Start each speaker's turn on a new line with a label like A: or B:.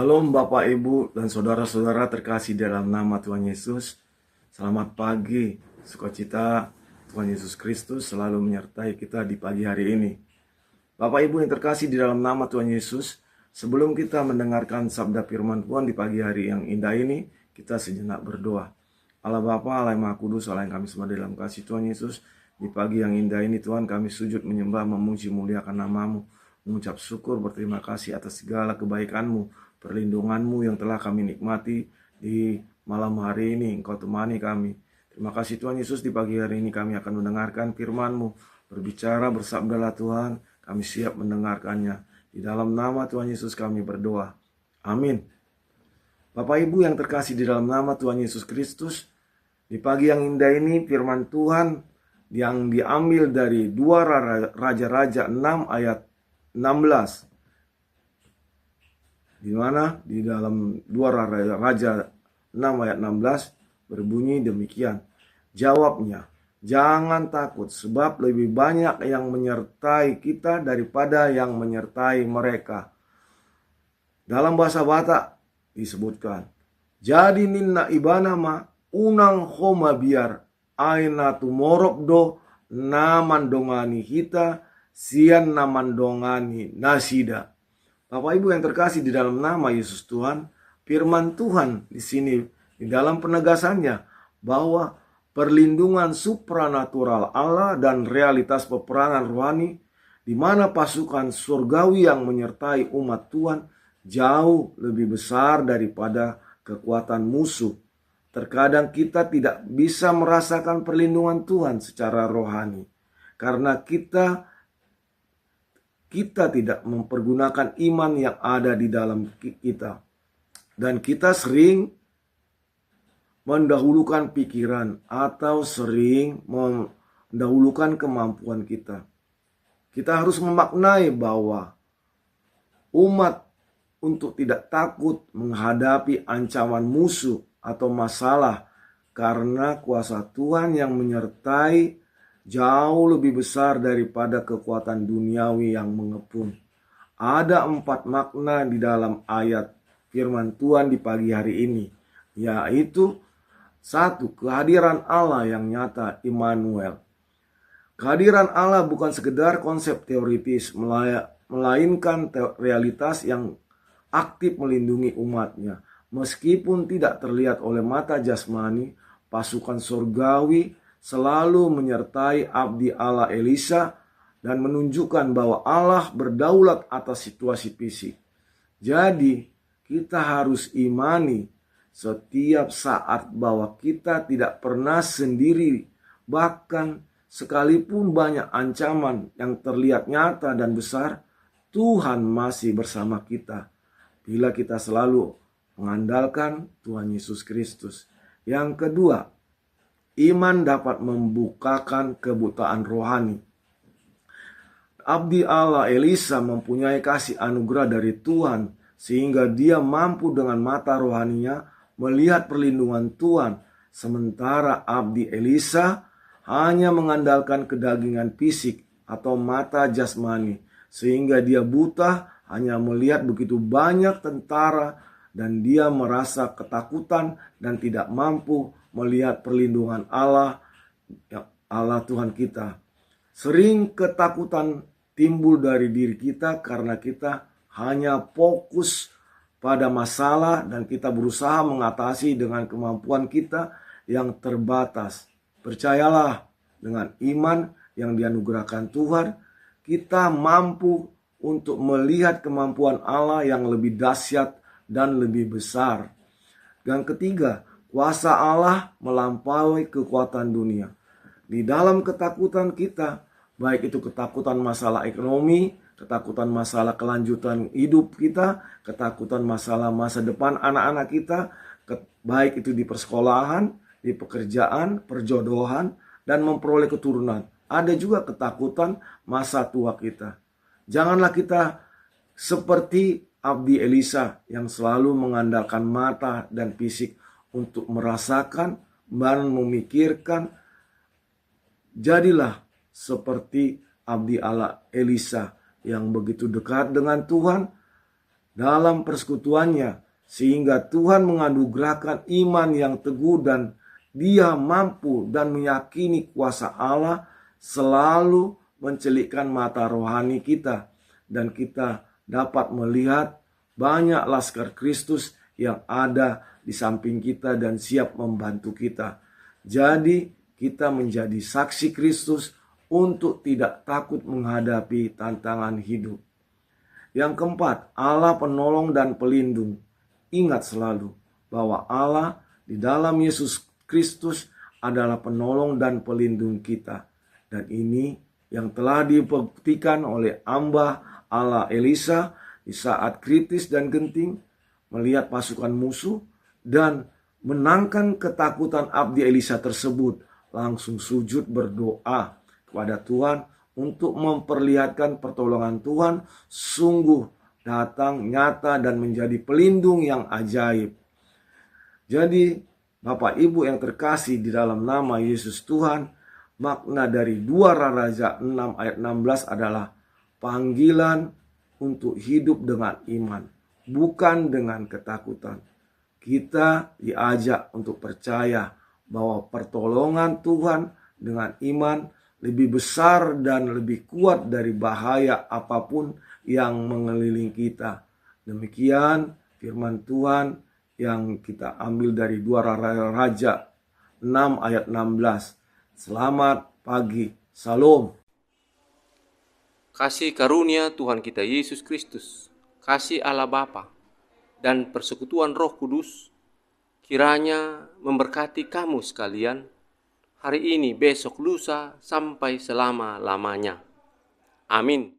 A: Shalom Bapak Ibu dan saudara-saudara terkasih dalam nama Tuhan Yesus. Selamat pagi, sukacita Tuhan Yesus Kristus selalu menyertai kita di pagi hari ini. Bapak Ibu yang terkasih di dalam nama Tuhan Yesus, sebelum kita mendengarkan sabda firman Tuhan di pagi hari yang indah ini, kita sejenak berdoa. Allah Bapa, Allah yang Maha Kudus, Allah yang kami sembah dalam kasih Tuhan Yesus, di pagi yang indah ini Tuhan kami sujud menyembah, memuji, muliakan nama-Mu, mengucap syukur, berterima kasih atas segala kebaikan-Mu, perlindungan-Mu yang telah kami nikmati di malam hari ini. Engkau temani kami. Terima kasih Tuhan Yesus, di pagi hari ini kami akan mendengarkan firman-Mu. Berbicara, bersabdalah Tuhan, kami siap mendengarkannya. Di dalam nama Tuhan Yesus kami berdoa. Amin. Bapak Ibu yang terkasih di dalam nama Tuhan Yesus Kristus, di pagi yang indah ini firman Tuhan yang diambil dari 2 Raja-Raja 6 ayat 16. Di mana di dalam 2 Raja 6 ayat 16 berbunyi demikian. Jawabnya, jangan takut sebab lebih banyak yang menyertai kita daripada yang menyertai mereka. Dalam bahasa Batak disebutkan, jadi ninna ibana ma unang homa biar aina tumorokdo namandongani hita sian namandongani nasida. Bapak Ibu yang terkasih di dalam nama Yesus Tuhan, firman Tuhan di sini di dalam penegasannya bahwa perlindungan supranatural Allah dan realitas peperangan rohani di mana pasukan surgawi yang menyertai umat Tuhan jauh lebih besar daripada kekuatan musuh. Terkadang kita tidak bisa merasakan perlindungan Tuhan secara rohani karena kita tidak mempergunakan iman yang ada di dalam kita. Dan kita sering mendahulukan pikiran atau sering mendahulukan kemampuan kita. Kita harus memaknai bahwa umat untuk tidak takut menghadapi ancaman musuh atau masalah karena kuasa Tuhan yang menyertai jauh lebih besar daripada kekuatan duniawi yang mengepung. Ada 4 makna di dalam ayat firman Tuhan di pagi hari ini, yaitu 1. Kehadiran Allah yang nyata, Immanuel. Kehadiran Allah bukan sekedar konsep teoritis, melainkan realitas yang aktif melindungi umatnya. Meskipun tidak terlihat oleh mata jasmani, pasukan surgawi selalu menyertai abdi Allah Elisa dan menunjukkan bahwa Allah berdaulat atas situasi fisik. Jadi, kita harus imani setiap saat bahwa kita tidak pernah sendiri. Bahkan sekalipun banyak ancaman yang terlihat nyata dan besar, Tuhan masih bersama kita bila kita selalu mengandalkan Tuhan Yesus Kristus. Yang kedua, iman dapat membukakan kebutaan rohani. Abdi Allah Elisa mempunyai kasih anugerah dari Tuhan sehingga dia mampu dengan mata rohaninya melihat perlindungan Tuhan. Sementara abdi Elisa hanya mengandalkan kedagingan fisik atau mata jasmani sehingga dia buta hanya melihat begitu banyak tentara dan dia merasa ketakutan dan tidak mampu melihat perlindungan Allah Tuhan kita. Sering ketakutan timbul dari diri kita karena kita hanya fokus pada masalah dan kita berusaha mengatasi dengan kemampuan kita yang terbatas. Percayalah, dengan iman yang dianugerahkan Tuhan, kita mampu untuk melihat kemampuan Allah yang lebih dahsyat dan lebih besar. Dan ketiga, kuasa Allah melampaui kekuatan dunia. Di dalam ketakutan kita, baik itu ketakutan masalah ekonomi, ketakutan masalah kelanjutan hidup kita, ketakutan masalah masa depan anak-anak kita, baik itu di persekolahan, di pekerjaan, perjodohan, dan memperoleh keturunan. Ada juga ketakutan masa tua kita. Janganlah kita seperti abdi Elisa yang selalu mengandalkan mata dan fisik untuk merasakan dan memikirkan. Jadilah seperti abdi Allah Elisa yang begitu dekat dengan Tuhan dalam persekutuannya, sehingga Tuhan menganugerahkan iman yang teguh dan Dia mampu dan meyakini kuasa Allah selalu mencelikkan mata rohani kita, dan kita dapat melihat banyak laskar Kristus yang ada di samping kita dan siap membantu kita. Jadi kita menjadi saksi Kristus untuk tidak takut menghadapi tantangan hidup. Yang keempat, Allah penolong dan pelindung. Ingat selalu bahwa Allah di dalam Yesus Kristus adalah penolong dan pelindung kita. Dan ini yang telah dibuktikan oleh hamba Allah Elisa di saat kritis dan genting, melihat pasukan musuh dan menangkan ketakutan abdi Elisa tersebut, langsung sujud berdoa kepada Tuhan untuk memperlihatkan pertolongan Tuhan sungguh datang nyata dan menjadi pelindung yang ajaib. Jadi Bapak Ibu yang terkasih di dalam nama Yesus Tuhan, makna dari 2 Raja 6 ayat 16 adalah panggilan untuk hidup dengan iman, bukan dengan ketakutan. Kita diajak untuk percaya bahwa pertolongan Tuhan dengan iman lebih besar dan lebih kuat dari bahaya apapun yang mengelilingi kita. Demikian firman Tuhan yang kita ambil dari 2 Raja 6 ayat 16. Selamat pagi. Salam.
B: Kasih karunia Tuhan kita Yesus Kristus, kasih Allah Bapa, dan persekutuan Roh Kudus kiranya memberkati kamu sekalian hari ini, besok, lusa, sampai selama-lamanya. Amin.